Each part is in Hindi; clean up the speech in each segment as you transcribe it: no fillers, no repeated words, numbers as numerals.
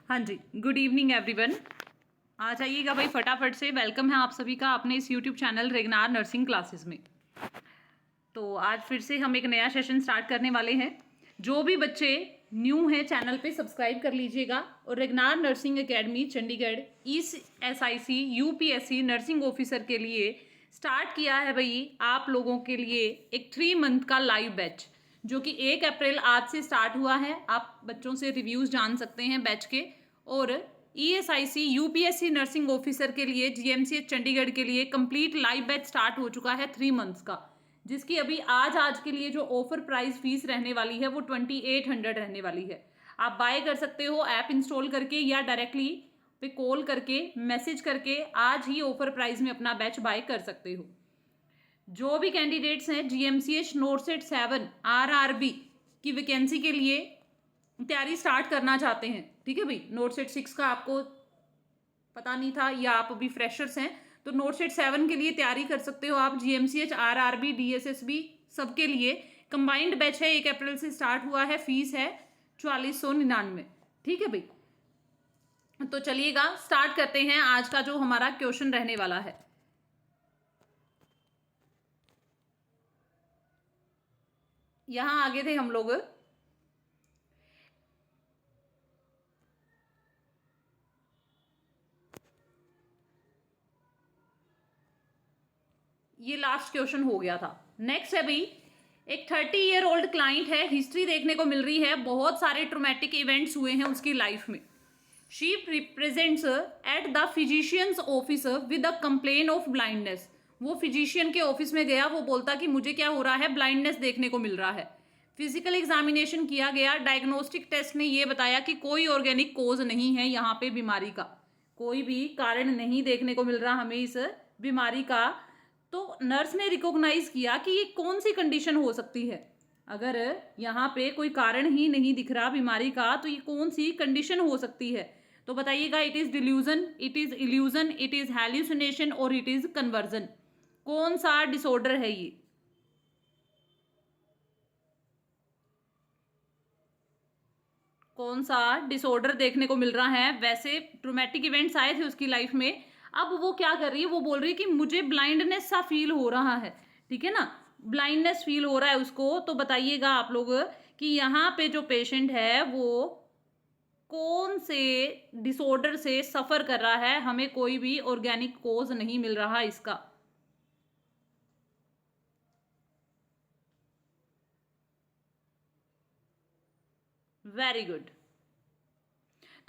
हाँ जी, गुड इवनिंग एवरीवन। आ जाइएगा भाई फटाफट से। वेलकम है आप सभी का अपने इस यूट्यूब चैनल रेगनार नर्सिंग क्लासेस में। तो आज फिर से हम एक नया सेशन स्टार्ट करने वाले हैं। जो भी बच्चे न्यू हैं चैनल पे सब्सक्राइब कर लीजिएगा। और रेगनार नर्सिंग एकेडमी चंडीगढ़ इस SIC UPSC नर्सिंग ऑफिसर के लिए स्टार्ट किया है भाई आप लोगों के लिए एक 3 मंथ का लाइव बैच, जो कि 1 अप्रैल आज से स्टार्ट हुआ है। आप बच्चों से रिव्यूज जान सकते हैं बैच के। और ESIC UPSC नर्सिंग ऑफिसर के लिए GMCH चंडीगढ़ के लिए कंप्लीट लाइव बैच स्टार्ट हो चुका है 3 मंथ्स का, जिसकी अभी आज के लिए जो ऑफर प्राइस फीस रहने वाली है वो 2800 रहने वाली है। आप बाय कर सकते हो ऐप इंस्टॉल करके या डायरेक्टली पे कॉल करके मैसेज करके आज ही ऑफर प्राइस में अपना बैच बाय कर सकते हो। जो भी कैंडिडेट्स हैं GMCH नोटसेट 7 RRB की वैकेंसी के लिए तैयारी स्टार्ट करना चाहते हैं, ठीक है भाई, नोटसेट 6 का आपको पता नहीं था या आप अभी फ्रेशर्स हैं तो नोटसेट 7 के लिए तैयारी कर सकते हो आप। GMCH RRB DSSB सबके लिए कंबाइंड बैच है, 1 अप्रैल से स्टार्ट हुआ है। फीस है 4499, ठीक है भाई। तो चलिएगा स्टार्ट करते हैं आज का जो हमारा क्वेश्चन रहने वाला है। यहां आगे थे हम लोग, ये लास्ट क्वेश्चन हो गया था। नेक्स्ट है भाई, एक 30 ईयर ओल्ड क्लाइंट है, हिस्ट्री देखने को मिल रही है, बहुत सारे ट्रोमेटिक इवेंट्स हुए हैं उसकी लाइफ में। She represents at the physicians office with a complain of blindness. वो फिजिशियन के ऑफिस में गया, वो बोलता कि मुझे क्या हो रहा है, ब्लाइंडनेस देखने को मिल रहा है। फिजिकल एग्जामिनेशन किया गया, डायग्नोस्टिक टेस्ट ने ये बताया कि कोई ऑर्गेनिक कोज नहीं है यहाँ पे बीमारी का, कोई भी कारण नहीं देखने को मिल रहा हमें इस बीमारी का। तो नर्स ने रिकॉग्नाइज किया कि ये कौन सी कंडीशन हो सकती है। अगर यहाँ पे कोई कारण ही नहीं दिख रहा बीमारी का तो ये कौन सी कंडीशन हो सकती है। तो बताइएगा, it is delusion, it is illusion, it is hallucination और इट इज कन्वर्जन। कौन सा डिसऑर्डर है ये? कौन सा डिसऑर्डर देखने को मिल रहा है? वैसे ट्रोमेटिक इवेंट्स आए थे उसकी लाइफ में, अब वो क्या कर रही है, वो बोल रही है कि मुझे ब्लाइंडनेस सा फील हो रहा है, ठीक है ना, ब्लाइंडनेस फील हो रहा है उसको। तो बताइएगा आप लोग कि यहाँ पे जो पेशेंट है वो कौन से डिसऑर्डर से सफर कर रहा है। हमें कोई भी ऑर्गेनिक कोज नहीं मिल रहा इसका। Very good.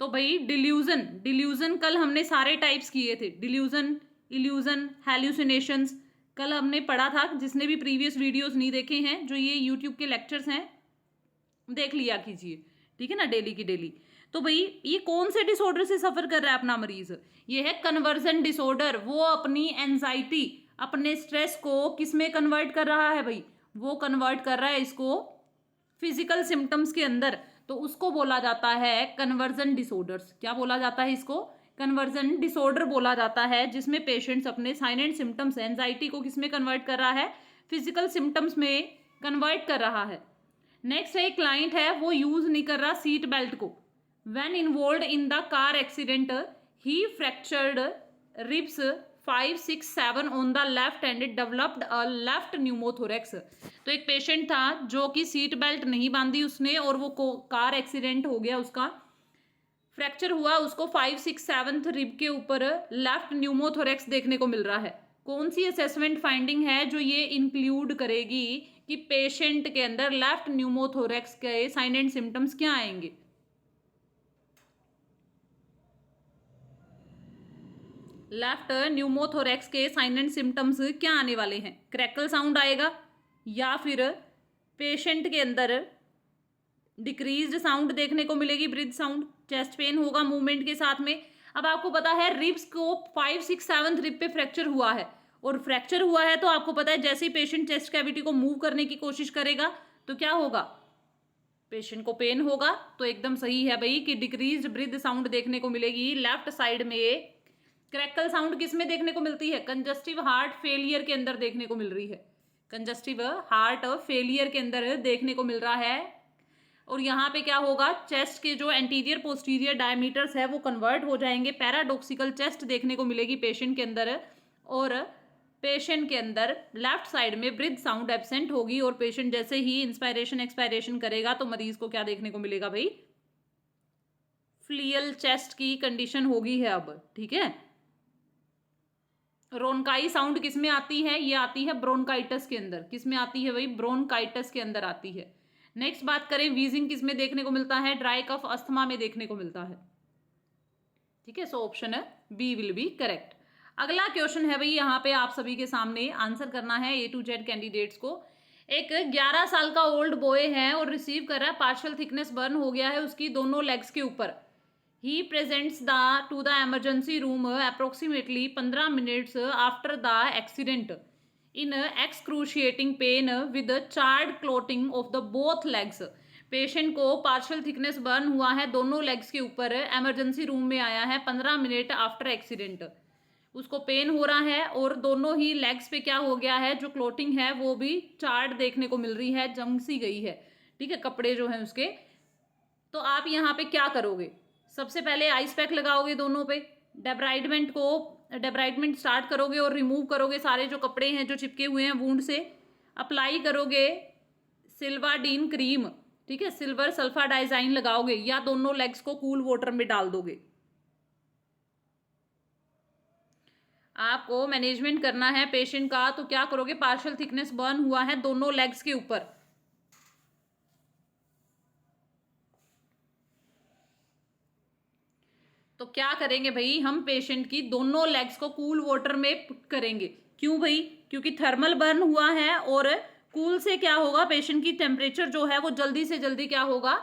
तो भाई डिल्यूजन, डिल्यूजन कल हमने सारे टाइप्स किए थे, डिल्यूजन, इल्यूजन, हैल्यूसिनेशंस कल हमने पढ़ा था। जिसने भी प्रीवियस वीडियोस नहीं देखे हैं, जो ये यूट्यूब के लेक्चर्स हैं, देख लिया कीजिए, ठीक है ना, डेली की डेली। तो भाई ये कौन से डिसऑर्डर से सफर कर रहा है अपना मरीज? ये है कन्वर्जन डिसऑर्डर। वो अपनी एंजाइटी, अपने स्ट्रेस को किस में कन्वर्ट कर रहा है भाई? वो कन्वर्ट कर रहा है इसको फिजिकल सिम्टम्स के अंदर। तो उसको बोला जाता है कन्वर्जन डिसऑर्डर्स। क्या बोला जाता है इसको? कन्वर्जन डिसऑर्डर बोला जाता है, जिसमें पेशेंट्स अपने साइन एंड सिम्टम्स, एंजाइटी को किस में कन्वर्ट कर रहा है? फिजिकल सिम्टम्स में कन्वर्ट कर रहा है। नेक्स्ट है, क्लाइंट है वो यूज नहीं कर रहा सीट बेल्ट को। When involve in the car accident he fractured ribs 5, 6, 7 on the left and developed a left pneumothorax. तो एक पेशेंट था जो कि सीट बेल्ट नहीं बांधी उसने और वो कार एक्सीडेंट हो गया, उसका फ्रैक्चर हुआ, उसको 5, 6, 7 रिब के ऊपर लेफ्ट न्यूमोथोरेक्स देखने को मिल रहा है। कौन सी असेसमेंट फाइंडिंग है जो ये इंक्लूड करेगी कि पेशेंट के अंदर लेफ्ट न्यूमोथोरेक्स के साइन एंड सिम्टम्स क्या आएंगे? लेफ्ट न्यूमोथोरेक्स के साइन एंड सिम्टम्स क्या आने वाले हैं? क्रैकल साउंड आएगा, या फिर पेशेंट के अंदर डिक्रीज्ड साउंड देखने को मिलेगी, ब्रीथ साउंड, चेस्ट पेन होगा मूवमेंट के साथ में। अब आपको पता है रिब्स को 5, 6, 7 रिब पे फ्रैक्चर हुआ है, और फ्रैक्चर हुआ है तो आपको पता है जैसे ही पेशेंट चेस्ट कैविटी को मूव करने की कोशिश करेगा तो क्या होगा? पेशेंट को पेन होगा। तो एकदम सही है भाई कि डिक्रीज्ड ब्रीथ साउंड देखने को मिलेगी लेफ्ट साइड में। क्रैकल साउंड किस में देखने को मिलती है? कंजस्टिव हार्ट फेलियर के अंदर देखने को मिल रही है। कंजस्टिव हार्ट फेलियर के अंदर देखने को मिल रहा है और यहाँ पे क्या होगा, चेस्ट के जो एंटीरियर पोस्टीरियर डायमीटर्स है वो कन्वर्ट हो जाएंगे, पैराडॉक्सिकल चेस्ट देखने को मिलेगी पेशेंट के अंदर, और पेशेंट के अंदर लेफ्ट साइड में ब्रीथ साउंड एब्सेंट होगी, और पेशेंट जैसे ही इंस्पायरेशन एक्सपायरेशन करेगा तो मरीज को क्या देखने को मिलेगा भाई, फ्लियल चेस्ट की कंडीशन होगी है अब, ठीक है। रोनकाई साउंड किस में आती है, ये आती है ब्रोनकाइटस के अंदर, किस में आती है भाई, ब्रोनकाइटस के अंदर आती है। नेक्स्ट बात करें, वीजिंग किस में देखने को मिलता है, ड्राई कफ अस्थमा में देखने को मिलता है, ठीक है। सो ऑप्शन है बी विल बी करेक्ट। अगला क्वेश्चन है भाई, यहाँ पे आप सभी के सामने आंसर करना है A to Z कैंडिडेट्स को। एक 11 साल का ओल्ड बॉय है और रिसीव कर रहा है, पार्शियल थिकनेस बर्न हो गया है उसकी दोनों लेग्स के ऊपर। He presents to the emergency room approximately 15 minutes after the accident in excruciating pain with charred clothing of the both legs. Patient को पार्शियल थिकनेस बर्न हुआ है दोनों लेग्स के ऊपर, एमरजेंसी रूम में आया है 15 मिनट आफ्टर एक्सीडेंट, उसको पेन हो रहा है और दोनों ही लेग्स पे क्या हो गया है, जो क्लोटिंग है वो भी चार्ड देखने को मिल रही है, जम सी गई है, ठीक है, कपड़े जो हैं उसके। तो आप यहाँ पे क्या करोगे, सबसे पहले आइस पैक लगाओगे दोनों पे, डेब्राइडमेंट स्टार्ट करोगे और रिमूव करोगे सारे जो कपड़े हैं जो चिपके हुए हैं वूंड से, अप्लाई करोगे सिल्वाडीन क्रीम, ठीक है, सिल्वर सल्फाडाइजाइन लगाओगे, या दोनों लेग्स को कूल वाटर में डाल दोगे। आपको मैनेजमेंट करना है पेशेंट का, तो क्या करोगे, पार्शियल थिकनेस बर्न हुआ है दोनों लेग्स के ऊपर, तो क्या करेंगे भाई, हम पेशेंट की दोनों लेग्स को कूल वाटर में पुट करेंगे। क्यों भाई, क्योंकि थर्मल बर्न हुआ है और कूल से क्या होगा, पेशेंट की टेम्परेचर जो है वो जल्दी से जल्दी क्या होगा,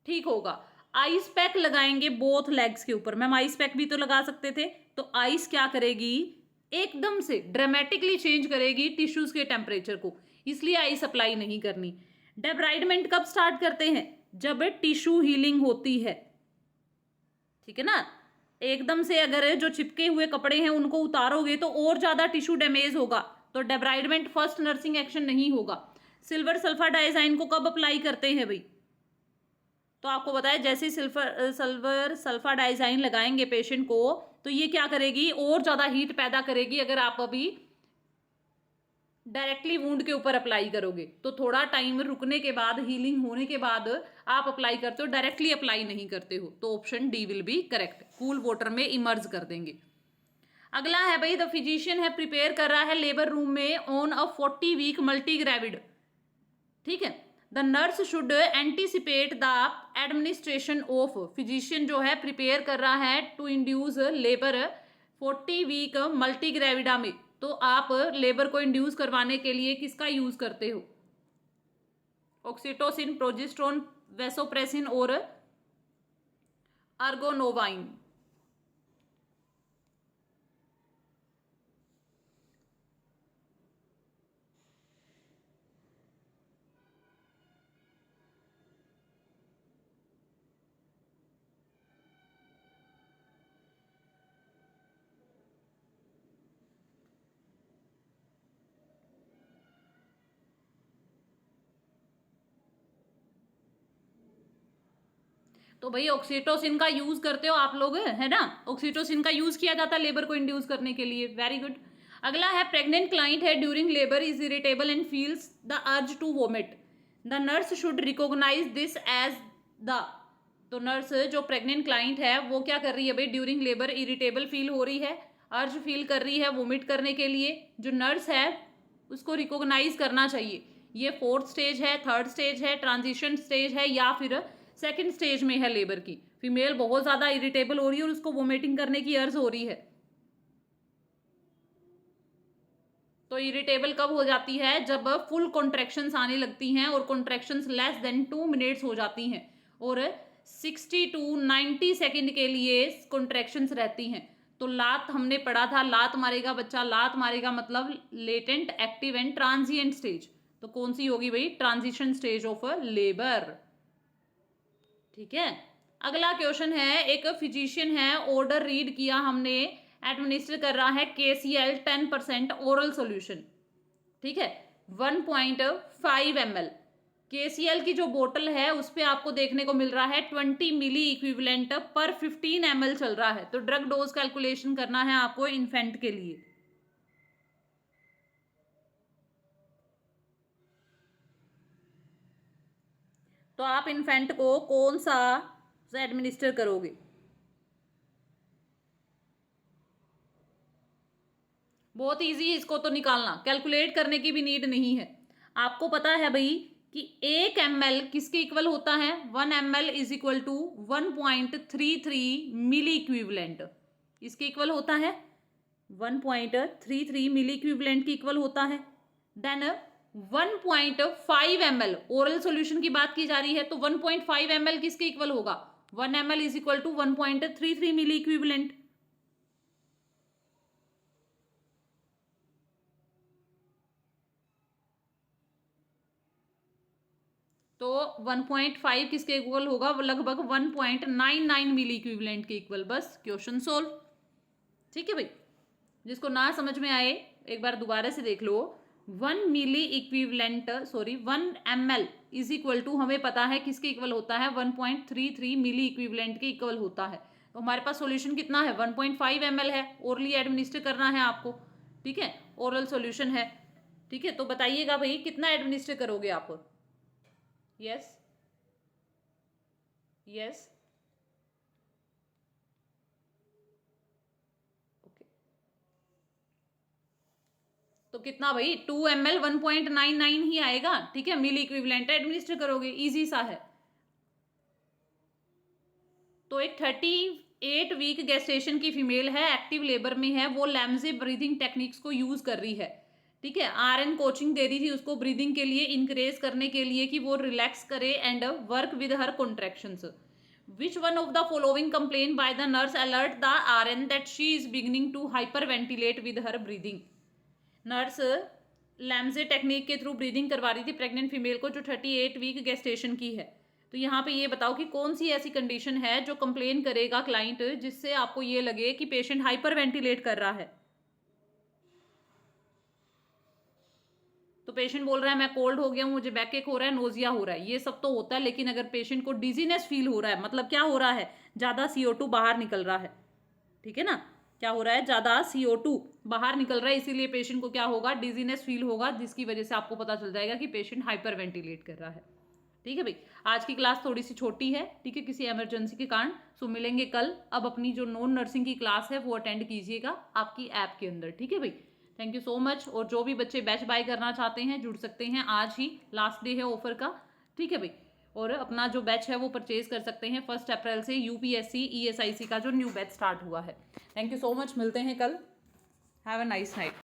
ठीक होगा। आइस पैक लगाएंगे बोथ लेग्स के ऊपर, मैम आइस पैक भी तो लगा सकते थे, तो आइस क्या करेगी, एकदम से ड्रामेटिकली चेंज करेगी टिश्यूज के टेम्परेचर को, इसलिए आइस अप्लाई नहीं करनी। डेब्राइडमेंट कब स्टार्ट करते हैं, जब टिश्यू हीलिंग होती है, ठीक है ना। एकदम से अगर जो चिपके हुए कपड़े हैं उनको उतारोगे तो और ज्यादा टिश्यू डैमेज होगा, तो डेब्राइडमेंट फर्स्ट नर्सिंग एक्शन नहीं होगा। सिल्वर सल्फाडाइजाइन को कब अप्लाई करते हैं भाई, तो आपको बताया जैसे सिल्वर सल्फाडाइजाइन लगाएंगे पेशेंट को तो ये क्या करेगी, और ज्यादा हीट पैदा करेगी। अगर आप अभी डायरेक्टली वुंड के ऊपर अप्लाई करोगे तो थोड़ा टाइम रुकने के बाद, हीलिंग होने के बाद आप अप्लाई करते हो, डायरेक्टली अप्लाई नहीं करते हो, तो option D will be correct, cool water में इमर्ज कर देंगे। अगला है भाई, द फिजिशियन है प्रिपेयर कर रहा है लेबर रूम में on a 40 week multigravid, ठीक है। The nurse should anticipate the administration of, physician जो है प्रिपेयर कर रहा है to induce labour 40 week multigravida में, तो आप लेबर को इंड्यूस करवाने के लिए किसका यूज करते हो, ऑक्सीटोसिन, प्रोजेस्टेरोन, वेसोप्रेसिन और अर्गोनोवाइन। तो भाई ऑक्सीटोसिन का यूज करते हो आप लोग, है ना, ऑक्सीटोसिन का यूज किया जाता है लेबर को इंड्यूस करने के लिए, वेरी गुड। अगला है, प्रेग्नेंट क्लाइंट है during labour is irritable and feels the urge to vomit, the nurse should recognise this as the, तो नर्स जो प्रेग्नेंट क्लाइंट है वो क्या कर रही है भाई, ड्यूरिंग लेबर इरिटेबल फील हो रही है, अर्ज फील कर रही है वोमिट करने के लिए, जो नर्स है उसको रिकॉग्नाइज करना चाहिए। ये 4th स्टेज है, 3rd स्टेज है, ट्रांजिशन स्टेज है, या फिर 2nd स्टेज में है लेबर की। फीमेल बहुत ज्यादा इरिटेबल हो रही है और उसको वोमिटिंग करने की अर्ज हो रही है, तो इरिटेबल कब हो जाती है, जब फुल कॉन्ट्रैक्शंस आने लगती हैं और कॉन्ट्रैक्शंस लेस देन 2 मिनट्स हो जाती हैं और 60 to 90 सेकेंड के लिए कॉन्ट्रैक्शंस रहती हैं। तो लात हमने पढ़ा था, लात मारेगा बच्चा, लात मारेगा मतलब latent, active and transient stage, तो कौन सी होगी भाई, ट्रांजिशन स्टेज ऑफ लेबर, ठीक है। अगला क्वेश्चन है, एक फिजिशियन है, ऑर्डर रीड किया हमने, एडमिनिस्टर कर रहा है KCl 10% ओरल सॉल्यूशन, ठीक है, 1.5 ml, KCl की जो बोतल है उस पे आपको देखने को मिल रहा है 20 मिली इक्विवेलेंट पर 15 ml चल रहा है। तो ड्रग डोज कैलकुलेशन करना है आपको इन्फेंट के लिए। तो आप इन्फेंट को कौन सा एडमिनिस्टर करोगे? बहुत इजी है इसको तो निकालना, कैलकुलेट करने की भी नीड नहीं है। आपको पता है भाई कि 1 ml किसके इक्वल होता है? 1 ml is equal to 1.33 milliequivalent. इसके इक्वल होता है 1.33 मिली इक्विवेलेंट की इक्वल होता है। देन 1.5 ml ओरल सॉल्यूशन की बात की जा रही है, तो 1.5 ml किसके इक्वल होगा? 1 ml is equal to 1.33 milliequivalent. तो 1.5 किसके इक्वल होगा? वो लगभग 1.99 मिली इक्विवेलेंट के इक्वल। बस क्वेश्चन सोल्व। ठीक है भाई, जिसको ना समझ में आए एक बार दोबारा से देख लो। 1 milli equivalent 1 ml is equal to, हमें पता है किसके इक्वल होता है? 1.33 मिली इक्विवेलेंट के इक्वल होता है। तो हमारे पास सॉल्यूशन कितना है? 1.5 ml है, ओरली एडमिनिस्टर करना है आपको। ठीक है, ओरल सॉल्यूशन है। ठीक है, तो बताइएगा भाई कितना एडमिनिस्टर करोगे आप? Yes yes okay. तो कितना भाई? 2 ml 1.99 ही आएगा। ठीक है, मिली इक्विवेलेंट एडमिनिस्टर करोगे, इजी सा है। तो एक 38 वीक गेस्टेशन की फीमेल है, एक्टिव लेबर में है, वो लैम्जे ब्रीदिंग टेक्निक्स को यूज कर रही है। ठीक है, RN कोचिंग दे रही थी उसको ब्रीदिंग के लिए, इंकरेज करने के लिए कि वो रिलैक्स करे and work with her contractions. Which one of the following complain by the nurse alert the RN that she is beginning to hyperventilate with her breathing. Nurse Lamaze technique के थ्रू ब्रीदिंग करवा रही थी प्रेग्नेंट फीमेल को जो 38 वीक गेस्टेशन की है। तो यहाँ पे ये बताओ कि कौन सी ऐसी कंडीशन है जो कंप्लेन करेगा क्लाइंट, जिससे आपको ये लगे कि पेशेंट हाइपर वेंटिलेट कर रहा है। तो पेशेंट बोल रहा है मैं कोल्ड हो गया हूँ, मुझे बैक एक हो रहा है, नोजिया हो रहा है, ये सब तो होता है। लेकिन अगर पेशेंट को डिजीनेस फील हो रहा है, मतलब क्या हो रहा है? ज़्यादा CO2 बाहर निकल रहा है। ठीक है ना, क्या हो रहा है? ज़्यादा CO2 बाहर निकल रहा है, इसीलिए पेशेंट को क्या होगा? डिजीनेस फील होगा, जिसकी वजह से आपको पता चल जाएगा कि पेशेंट हाइपर वेंटिलेट कर रहा है। ठीक है भाई, आज की क्लास थोड़ी सी छोटी है, ठीक है, किसी इमरजेंसी के कारण। सो मिलेंगे कल। अब अपनी जो नॉन नर्सिंग की क्लास है वो अटेंड कीजिएगा आपकी ऐप के अंदर। ठीक है भाई, थैंक यू सो मच। और जो भी बच्चे बैच बाय करना चाहते हैं जुड़ सकते हैं, आज ही लास्ट डे है ऑफर का। ठीक है भाई, और अपना जो बैच है वो परचेज कर सकते हैं 1 अप्रैल से। UPSC ESIC का जो न्यू बैच स्टार्ट हुआ है। थैंक यू सो मच, मिलते हैं कल। Have a nice night.